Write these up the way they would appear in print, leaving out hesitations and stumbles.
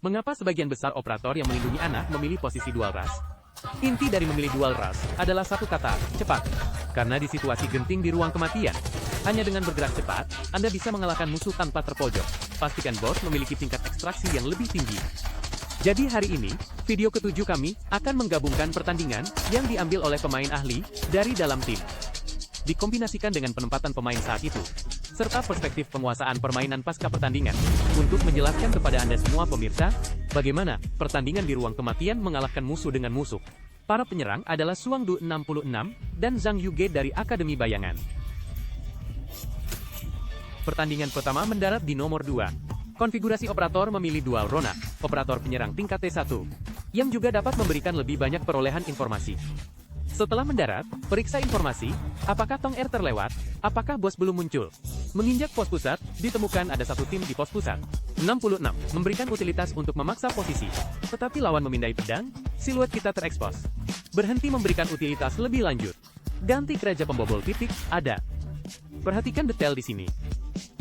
Mengapa sebagian besar operator yang melindungi anak memilih posisi dual rush? Inti dari memilih dual rush adalah satu kata, cepat. Karena di situasi genting di ruang kematian, hanya dengan bergerak cepat, Anda bisa mengalahkan musuh tanpa terpojok. Pastikan bos memiliki tingkat ekstraksi yang lebih tinggi. Jadi hari ini, video ketujuh kami akan menggabungkan pertandingan yang diambil oleh pemain ahli dari dalam tim. Dikombinasikan dengan penempatan pemain saat itu, serta perspektif penguasaan permainan pasca pertandingan, untuk menjelaskan kepada Anda semua pemirsa, bagaimana pertandingan di ruang kematian mengalahkan musuh dengan musuh. Para penyerang adalah Suangdu 66 dan Zhang Yuge dari Akademi Bayangan. Pertandingan pertama mendarat di nomor 2. Konfigurasi operator memilih dual Rona, operator penyerang tingkat T1, yang juga dapat memberikan lebih banyak perolehan informasi. Setelah mendarat, periksa informasi, apakah Tong Air terlewat, apakah bos belum muncul. Menginjak pos pusat, ditemukan ada satu tim di pos pusat. 66, memberikan utilitas untuk memaksa posisi. Tetapi lawan memindai pedang, siluet kita terekspos. Berhenti memberikan utilitas lebih lanjut. Ganti gereja pembobol titik, ada. Perhatikan detail di sini.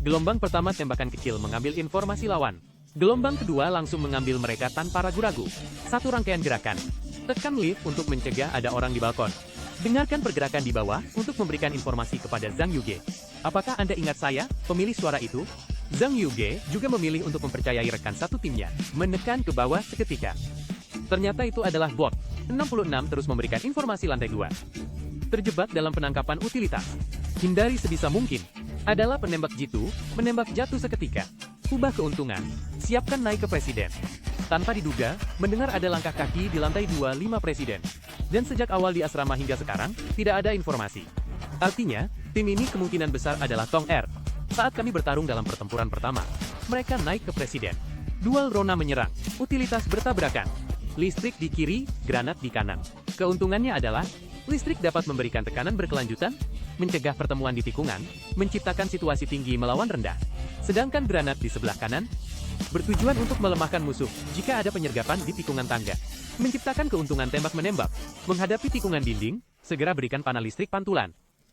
Gelombang pertama tembakan kecil mengambil informasi lawan. Gelombang kedua langsung mengambil mereka tanpa ragu-ragu. Satu rangkaian gerakan. Tekan lift untuk mencegah ada orang di balkon. Dengarkan pergerakan di bawah untuk memberikan informasi kepada Zhang Yuge. Apakah Anda ingat saya, pemilik suara itu? Zhang Yuge juga memilih untuk mempercayai rekan satu timnya, menekan ke bawah seketika. Ternyata itu adalah bot. 66 terus memberikan informasi lantai 2. Terjebak dalam penangkapan utilitas. Hindari sebisa mungkin. Adalah penembak jitu, menembak jatuh seketika. Ubah keuntungan. Siapkan naik ke presiden. Tanpa diduga, mendengar ada langkah kaki di lantai 25 presiden. Dan sejak awal di asrama hingga sekarang, tidak ada informasi. Artinya, tim ini kemungkinan besar adalah Tong Air. Saat kami bertarung dalam pertempuran pertama, mereka naik ke presiden. Dual Rona menyerang, utilitas bertabrakan. Listrik di kiri, granat di kanan. Keuntungannya adalah, listrik dapat memberikan tekanan berkelanjutan, mencegah pertemuan di tikungan, menciptakan situasi tinggi melawan rendah. Sedangkan granat di sebelah kanan, bertujuan untuk melemahkan musuh jika ada penyergapan di tikungan tangga. Menciptakan keuntungan tembak-menembak. Menghadapi tikungan dinding, segera berikan panah listrik pantulan.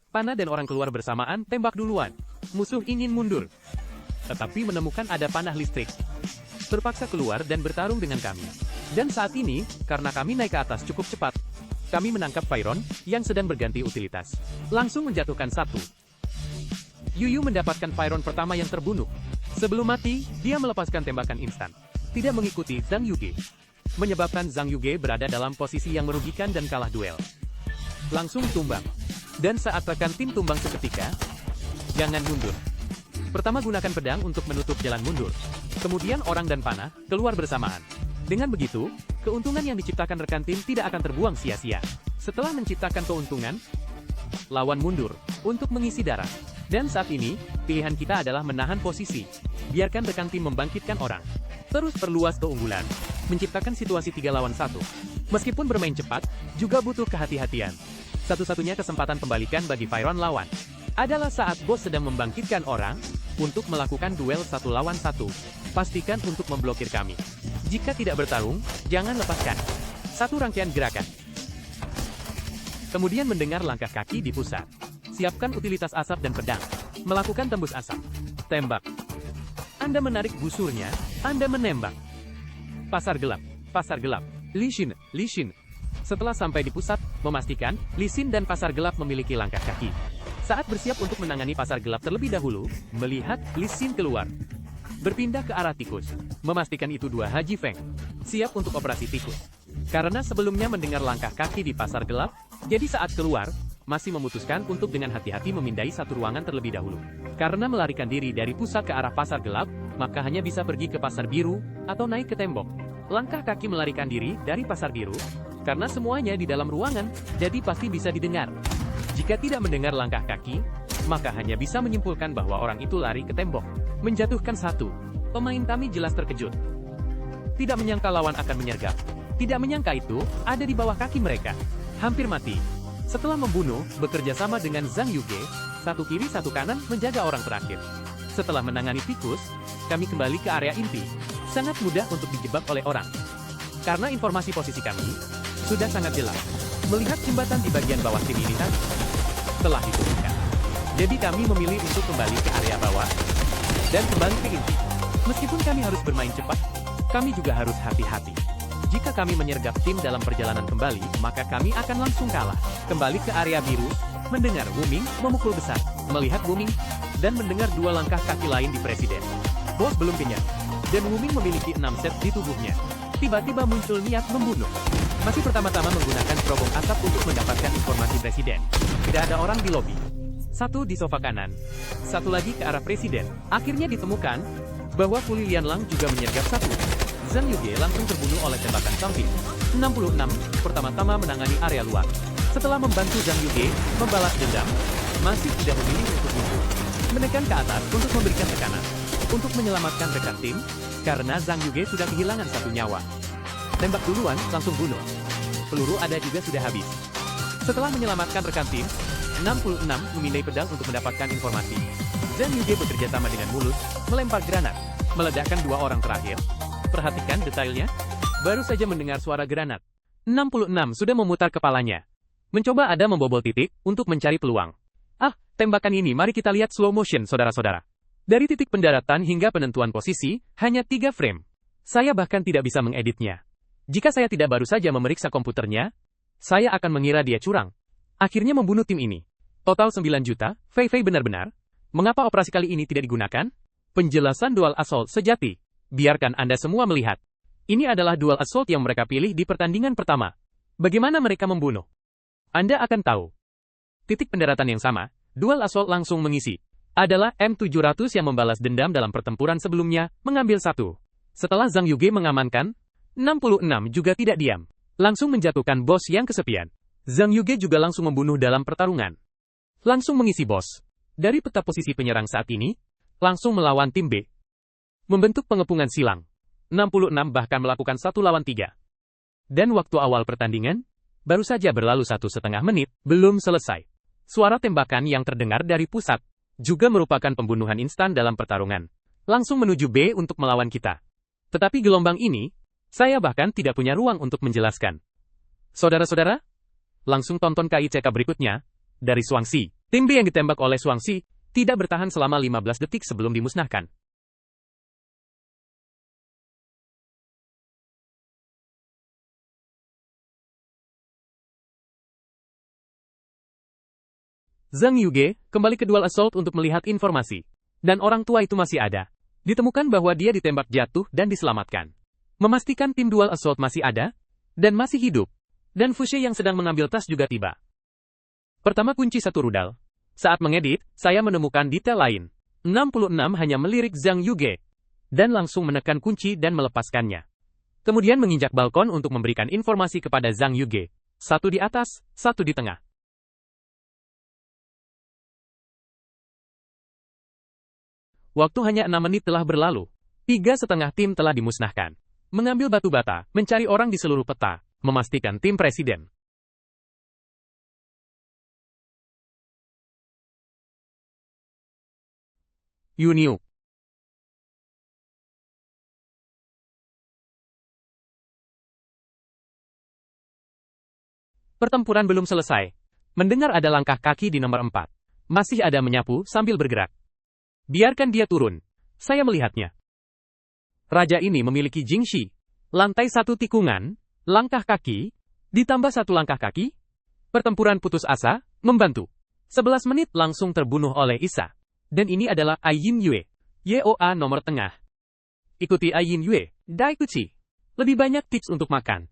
Panah dan orang keluar bersamaan, tembak duluan. Musuh ingin mundur, tetapi menemukan ada panah listrik. Terpaksa keluar dan bertarung dengan kami. Dan saat ini, karena kami naik ke atas cukup cepat, kami menangkap Fyron yang sedang berganti utilitas. Langsung menjatuhkan satu. Yuyu mendapatkan Fyron pertama yang terbunuh. Sebelum mati, dia melepaskan tembakan instan. Tidak mengikuti Zhang Yuge. Menyebabkan Zhang Yuge berada dalam posisi yang merugikan dan kalah duel. Langsung tumbang. Dan saat rekan tim tumbang seketika, jangan mundur. Pertama gunakan pedang untuk menutup jalan mundur. Kemudian orang dan panah keluar bersamaan. Dengan begitu, keuntungan yang diciptakan rekan tim tidak akan terbuang sia-sia. Setelah menciptakan keuntungan, lawan mundur untuk mengisi darah. Dan saat ini, pilihan kita adalah menahan posisi. Biarkan rekan tim membangkitkan orang. Terus perluas keunggulan. Menciptakan situasi 3 lawan 1. Meskipun bermain cepat, juga butuh kehati-hatian. Satu-satunya kesempatan pembalikan bagi Fyron lawan adalah saat bos sedang membangkitkan orang untuk melakukan duel 1 lawan 1. Pastikan untuk memblokir kami. Jika tidak bertarung, jangan lepaskan. Satu rangkaian gerakan. Kemudian mendengar langkah kaki di pusat. Siapkan utilitas asap dan pedang. Melakukan tembus asap. Tembak. Anda menarik busurnya, Anda menembak. Pasar gelap. Pasar gelap. Li Xin. Li Xin. Setelah sampai di pusat, memastikan Li Xin dan pasar gelap memiliki langkah kaki. Saat bersiap untuk menangani pasar gelap terlebih dahulu, melihat Li Xin keluar. Berpindah ke arah tikus. Memastikan itu 2 Haji Feng. Siap untuk operasi tikus. Karena sebelumnya mendengar langkah kaki di pasar gelap, jadi saat keluar, masih memutuskan untuk dengan hati-hati memindai satu ruangan terlebih dahulu. Karena melarikan diri dari pusat ke arah pasar gelap, maka hanya bisa pergi ke pasar biru, atau naik ke tembok. Langkah kaki melarikan diri dari pasar biru, karena semuanya di dalam ruangan, jadi pasti bisa didengar. Jika tidak mendengar langkah kaki, maka hanya bisa menyimpulkan bahwa orang itu lari ke tembok. Menjatuhkan satu. Pemain kami jelas terkejut. Tidak menyangka lawan akan menyergap. Tidak menyangka itu ada di bawah kaki mereka. Hampir mati. Setelah membunuh, bekerja sama dengan Zhang Yuge, satu kiri satu kanan menjaga orang terakhir. Setelah menangani tikus, kami kembali ke area inti. Sangat mudah untuk dijebak oleh orang. Karena informasi posisi kami sudah sangat jelas. Melihat jembatan di bagian bawah sini ini tadi, telah ditemukan. Jadi kami memilih untuk kembali ke area bawah dan kembali ke inti. Meskipun kami harus bermain cepat, kami juga harus hati-hati. Jika kami menyergap tim dalam perjalanan kembali, maka kami akan langsung kalah. Kembali ke area biru, mendengar Wuming memukul besar, melihat Wuming, dan mendengar 2 langkah kaki lain di presiden. Bos belum kenyang, dan Wuming memiliki 6 set di tubuhnya. Tiba-tiba muncul niat membunuh. Masih pertama-tama menggunakan cerobong asap untuk mendapatkan informasi presiden. Tidak ada orang di lobi. Satu di sofa kanan, satu lagi ke arah presiden. Akhirnya ditemukan bahwa Fu Lianlang juga menyergap satu. Zhang Yuge langsung terbunuh oleh tembakan samping. 66, pertama-tama menangani area luar. Setelah membantu Zhang Yuge membalas dendam, masih tidak memilih untuk mundur. Menekan ke atas untuk memberikan tekanan. Untuk menyelamatkan rekan tim, karena Zhang Yuge sudah kehilangan 1 nyawa. Tembak duluan, langsung bunuh. Peluru ada juga sudah habis. Setelah menyelamatkan rekan tim, 66 memindai pedang untuk mendapatkan informasi. Zhang Yuge bekerja sama dengan mulus, melempar granat, meledakkan 2 orang terakhir. Perhatikan detailnya. Baru saja mendengar suara granat, 66 sudah memutar kepalanya. Mencoba ada membobol titik untuk mencari peluang. Ah, tembakan ini mari kita lihat slow motion saudara-saudara. Dari titik pendaratan hingga penentuan posisi, hanya 3 frame. Saya bahkan tidak bisa mengeditnya. Jika saya tidak baru saja memeriksa komputernya, saya akan mengira dia curang. Akhirnya membunuh tim ini. Total 9 juta, Fei Fei benar-benar. Mengapa operasi kali ini tidak digunakan? Penjelasan dual assault sejati. Biarkan Anda semua melihat. Ini adalah dual assault yang mereka pilih di pertandingan pertama. Bagaimana mereka membunuh? Anda akan tahu. Titik pendaratan yang sama, dual assault langsung mengisi. Adalah M700 yang membalas dendam dalam pertempuran sebelumnya, mengambil 1. Setelah Zhang Yuge mengamankan, 66 juga tidak diam. Langsung menjatuhkan bos yang kesepian. Zhang Yuge juga langsung membunuh dalam pertarungan. Langsung mengisi bos. Dari peta posisi penyerang saat ini, langsung melawan tim B. Membentuk pengepungan silang. 66 bahkan melakukan 1 lawan 3. Dan waktu awal pertandingan, baru saja berlalu 1,5 menit, belum selesai. Suara tembakan yang terdengar dari pusat, juga merupakan pembunuhan instan dalam pertarungan. Langsung menuju B untuk melawan kita. Tetapi gelombang ini, saya bahkan tidak punya ruang untuk menjelaskan. Saudara-saudara, langsung tonton KICK berikutnya, dari Swansea. Tim B yang ditembak oleh Swansea, tidak bertahan selama 15 detik sebelum dimusnahkan. Zhang Yuge kembali ke dual assault untuk melihat informasi. Dan orang tua itu masih ada. Ditemukan bahwa dia ditembak jatuh dan diselamatkan. Memastikan tim dual assault masih ada, dan masih hidup. Dan Fushe yang sedang mengambil tas juga tiba. Pertama kunci 1 rudal. Saat mengedit, saya menemukan detail lain. 66 hanya melirik Zhang Yuge. Dan langsung menekan kunci dan melepaskannya. Kemudian menginjak balkon untuk memberikan informasi kepada Zhang Yuge. 1 di atas, 1 di tengah. Waktu hanya 6 menit telah berlalu. 3,5 tim telah dimusnahkan. Mengambil batu bata, mencari orang di seluruh peta, memastikan tim presiden. Yuniu. Pertempuran belum selesai. Mendengar ada langkah kaki di nomor 4. Masih ada menyapu sambil bergerak. Biarkan dia turun. Saya melihatnya. Raja ini memiliki Jingxi. Lantai 1 tikungan, langkah kaki, ditambah 1 langkah kaki. Pertempuran putus asa, membantu. 11 menit langsung terbunuh oleh Isa. Dan ini adalah Ai Yin Yue. YOA nomor tengah. Ikuti Ai Yin Yue, Daikuchi. Lebih banyak tips untuk makan.